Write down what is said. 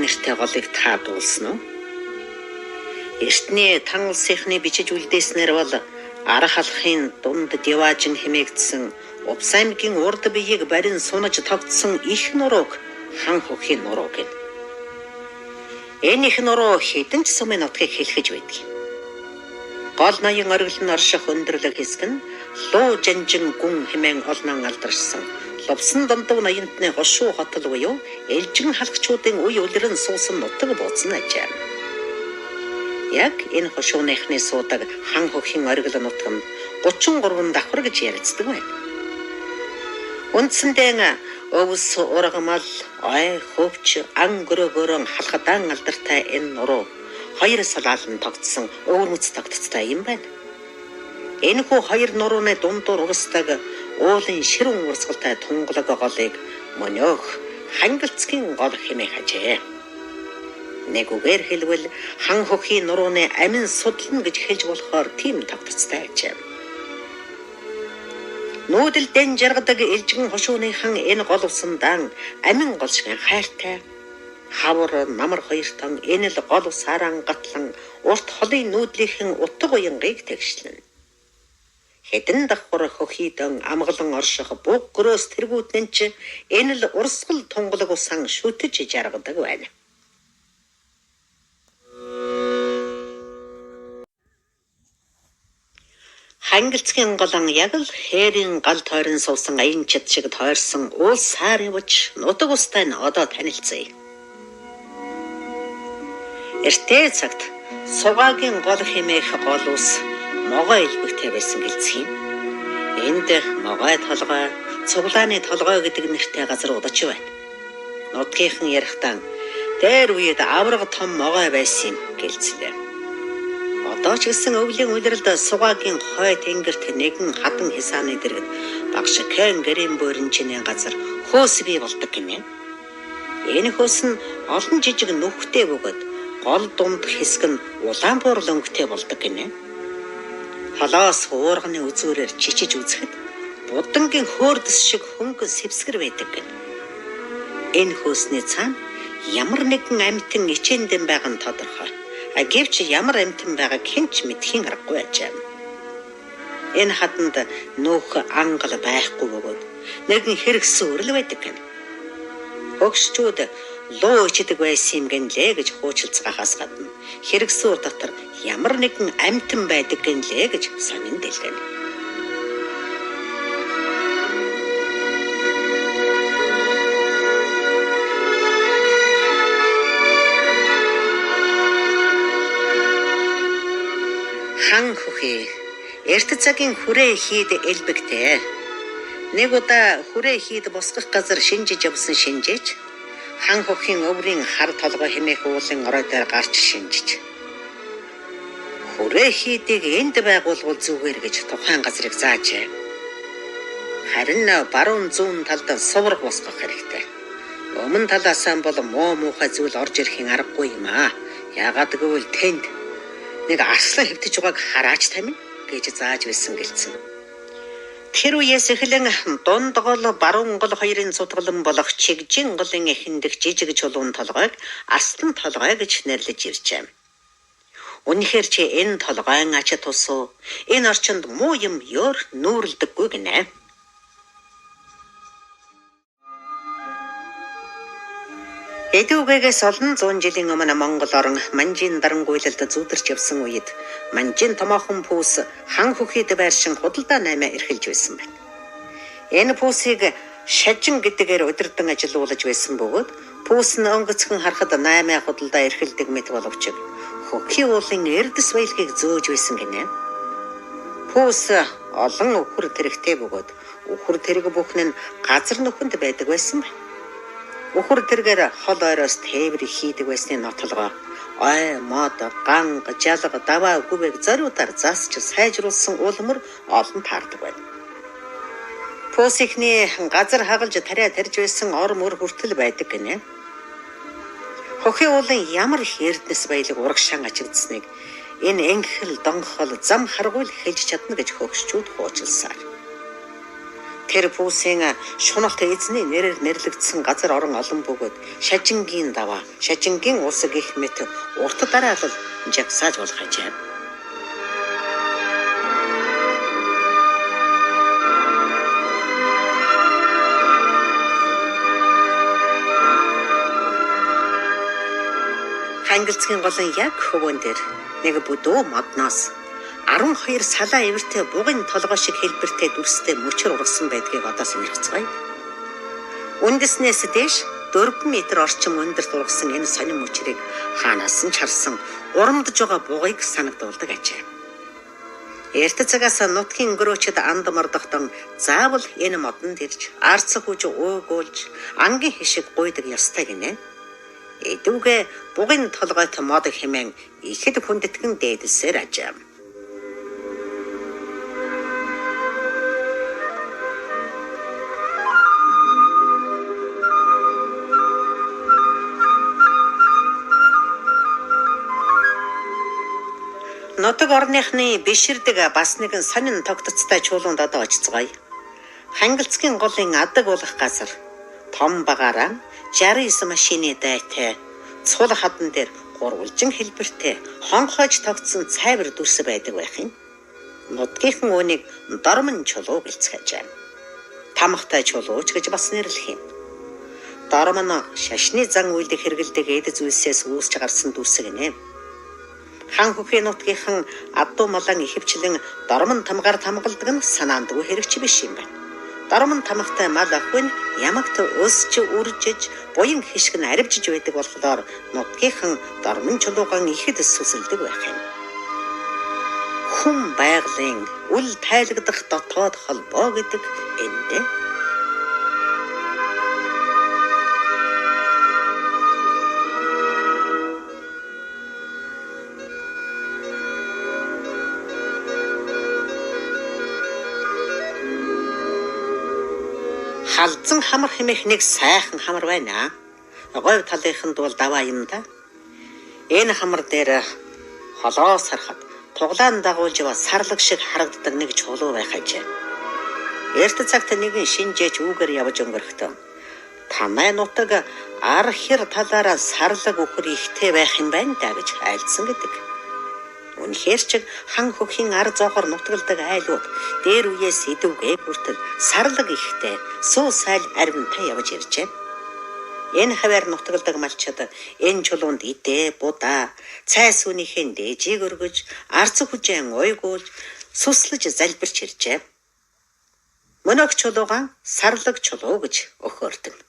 нэртэй голыг та дуулсан уу? Эртний тан улсынхны бичиж үлдээснээр бол арга халахын дунд Диваажин хэмээгдсэн Увс аймгийн урд биеийг барин сунаж тогтсон их нурууг хан хөхийн нуруу гэв. Энэ их нуруу хэдэн ч сумын нутгийг хэлхэж байдаг. Гол ноён оргил нь орших өндөрлөг хэсэг нь Луу Жанжин гүн хэмээн олнон алдаршсан Лувсан дундав ноёнтны хошуу хотол буюу элжин халагчуудын үе үлрэн суусан нутаг бууцсан ажээ. Яг энэ хошууныхны суудаг хан хөхийн оргил нутганд 33 давхар гэж яригддаг байна. Үндсэндээ өвс ургамал ой хөвч ан гөрөөгөрөн халхадаан алдартай энэ нуруу хоёр салаалан тогтсон өвөрмөц тогтцтой юм байна. Энэхүү хоёр нурууны дундуур урсдаг уулын ширүүн урсгалтай тунгалаг голыг мөнөөх хангалцгийн гол хэмээх ажээ. Нэг үгээр хэлбэл хан хөхийн нурууны амин судлан гэж хэлж болохоор тийм тогтцтой ажээ. Нүүдэлдэн жаргадаг элжигэн хошууныхан энэ гол усандан амин гол шиг хайртай. Хавар намар хоёр тон энэ л гол усааран гатлан урт холын нүүдлийнхэн утга уянгыг тэгшлэн. Хэдэн давхар хөхийдэн амгалан орших буг гөрөөс тэргүүднэн ч энэ л урсгал тунгалаг усан шүтэж жаргадаг байна. Хангалцгийн голон яг л хээрийн гал тойрон суусан аян чад шиг тойрсон уул саар явж нутаг устай нь одоо танилцъя. Эртээ цагт Сугагийн гол хэмээх гол ус могой элбэгтэй байсан гэлцэх юм. Энд могой толгой, цуглааны толгой гэдэг нэртэй газар удаж байна. Нутгийнхан ярихдаа дээр үед авраг том могой байсан юм гэлцлээ. Одоо ч гэсэн өвлийн үлрэлд Сугагийн хой тэнгэрт нэгэн хатан хисааны дэргэд багш Кен гэрийн бууринчны газар хөөс бий болдог гинэ. Энэ хөөс нь олон жижиг нүхтэй бөгөөд гол дунд хэсэг нь Улаанбуур лөнгөтэй болдог гинэ. Холоос уурганы үзүүрээр чичиж үзэхэд будангийн хөөрдөс шиг хөнгөн сэвсгэр байдаг гэнэ. Энэ хөөсний цаана ямар нэгэн амьтан ичээндэн байгаа нь тодорхой. Гэвч ямар амьтан байгааг хэн ч мэдхийн аргагүй ажээ. Энэ хатанд нүүх ангал байхгүй бөгөөд нэгэн хэрэгсэн үрэл байдаг гэнэ. Өгшчүүд луу ичдэг байсан юм гэнлээ гэж хуучилцгаахаас гадна хэрэгсүүр дотор ямар нэгэн амьтан байдаг гэнлээ гэж сонин дэлгэнэ. Хан хөхий эрт цагийн хүрээ хийд элбэгтэй. Нэг удаа хүрээ хийд босгох газар шинжиж явсан шинжээч хан хөхийн өврийн хар толгой хэмээх уулын орой дээр гарч шинжиж хүрээ хийдийг энд байгуулвал зүгээр гэж тухайн газрыг заажээ. Харин баруун зүүн талд сувраг босгох хэрэгтэй. Өмнө талаас нь бол муу муухай зүйл орж ирэхин аргагүй юм аа. Яагаад гэвэл тэнд нэг арслан хэвтэж байгааг хараач тамин гэж зааж байсан гэлцэн. Тэр үеэс эхлэн дунд гол баруун гол хоёрын цутгалан болох чигжин голын эхэндх жижиг чулуун толгойг арслан толгой гэж нэрлэж иржээ. Үнэхээр чи энэ толгойн ач тусуу энэ орчинд муу юм ёр нүүрлдэггүй гинэ. Эдүгээс олон зуун жилийн өмнө Монгол орн Манжийн дарангуйлалд зүудэрч явсан үед Манжийн томоохон пүүс хан хөхийд байршин худалдаа наймаа эрхэлж байсан байна. Энэ пүүсийг шажин гэдгээр удирдан ажилуулж байсан бөгөөд пүүс нь өнгөцгөн харахад наймаа худалдаа эрхэлдэг мэт боловч хөхийн уулын эрдэс баялагийг зөөж байсан гинэ. Пүүс олон өхөр тэрэгтэй бөгөөд өхөр тэрэг бүхэн нь газар нөхөнд байдаг байсан байна. Өхөр тэргээр хол ойроос тээвэр хийдэг байсны нотлогоо ой мод ганг жалга даваа гүбэг зориудаар засч сайжруулсан улмөр олон таардаг байна. Пүүсийнхний газар хагалж тариа тарьж байсан ор мөр хүртэл байдаг гинэ. Хөхийн уулын ямар их эрдэнэс баялаг урагшаан ачигдсныг энэ энгхэл донгохол зам харгуйл хэлж чадна гэж хөгшчүүд хуучилсаар. Тэр пүүсийн шуналт эзний нэрээр нэрлэгдсэн газар орон олон бөгөөд шажингийн даваа, шажингийн усаг гэх мэт урт дараалал жагсааж болох ажээ. Хангилцгийн голын яг хөвөн дээр нэг бүдүү модноос 12 салаа ивэртэй бугын толгой шиг хэлбэртэй дүрстэй мөчөр ургасан байдгийг одоо сонирхцгаая. Үндэснээс дээш 4 м орчим өндөрт ургасан энэ сонин мөчрийг хаанаас нь чарсан урамдж байгаа бугыг санагдуулдаг ажээ. Эрт цагаас нутгийн өнгөрөөчд анд мордохтон заавал энэ модонд ирж арцах хүч уугуулж ангийн хишиг гуйдаг ёстой гинэ. Эдүүгээ бугын толгойт мод хэмээн ихэд хүндэтгэн дээдэлсээр ажээ. Нутаг орныхны биширдэг бас нэгэн сонин тогтцтой чуулганд одоо очицгаая. Хангилцгийн голын адаг болох газар том багаараа 69 машины дайтай цул хадан дээр гурвалжин хэлбэртэй хонхойж тогтсон цайвар дүрс байдаг байх юм. Нутгийнхан үүнийг дормон чулуу гэлцгээж. Тамхтай чулууч гэж бас нэрлэх юм. Дормон шашны зан үйлдэх хэрэгэлдэг эд зүйлсээс үүсч гарсан дүрс гинэ. Хан хөхийн нутгийнхан адуу малан ихэвчлэн дормон тамгаар тамгалдаг нь санаандгүй хэрэгч биш юм байна. Дормон тамхтай мал охин ямагт өсч үржиж буян хишг нь аривжиж байдаг болохоор нутгийнхан дормон чулууган ихэд сүсэлдэг байх юм. Хүн байгалийн үл тайлгдах дотоод холбоо гэдэг эндээ. Халзан хамар хэмээх нэг сайхан хамар байна. Говь талынханд бол даваа юм да. Энэ хамар дээр холоос харахад туглаан дагуулж ба сарлаг шиг харагддаг нэг чулуу байх ажээ. Эрт цагт нэгэн шинжээч үүгээр явж өнгөрөхдөө танай нутаг ар хэр талаараа сарлаг үхэр ихтэй байх юм байна да гэж айлдсан гэдэг. Үнэхээр ч хан хөхийн ар зоогоор нутгалдаг айлууд дээр үеэс идэвгээ бүртэл сарлаг ихтэй суу сайл аривнтай явж иржээ. Энэ хавар нутгалдаг малчид энэ чулуунд идэ будаа цай сүнийхээ дээжийг өргөж арц хүжэн ойгуулж сүслэж залбирч иржээ. Мөнөг чулуугаан сарлаг чулуу гэж өгөөрдөг.